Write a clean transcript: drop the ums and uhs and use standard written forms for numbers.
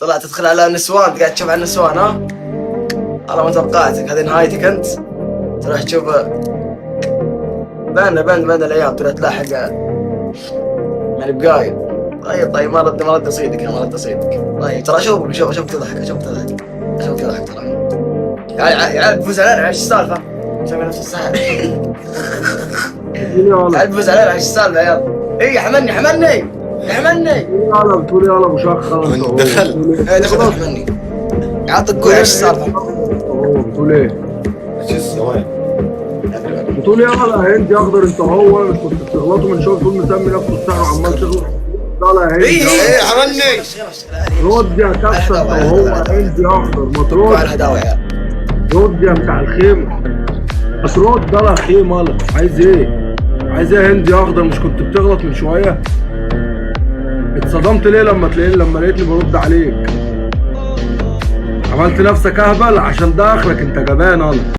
طلعت تدخل على النسوان قاعد تشوف على النسوان ها؟ والله ما توقعتك، هذه نهايتك انت. تروح تشوف بان العيال تروح تلاحق يعني بقايل. طيب ما رد صيدك ما رد صيدك. طيب ترى شوف تضحك ترى. يا عيال تفوز علينا ايش السالفه؟ مسوي نفس الساعه. عيال تفوز علينا ايش السالفه يا عيال؟ اي حملني يلا بتقول يلا ابو شخ دخل حملني. يعطيك كل ايش السالفه؟ بتقول ايه؟ بتقول يلا انت اخضر انت هو كنت بتغلطوا من شويه تقول مسمي نفسه الساعه وعمال تغلط. طالع هند ايه عملني. رد يا كابتن هو انت اخضر ما ترد. على الهداوه يا عيال. رد يا بتاع الخيمه. بس رد ده خيمه. عايز ايه يا هند يا اخضر؟ مش كنت بتغلط من شويه؟ اتصدمت ليه لما لقيتني برد عليك؟ عملت نفسك اهبل عشان ده اخرك انت جبان.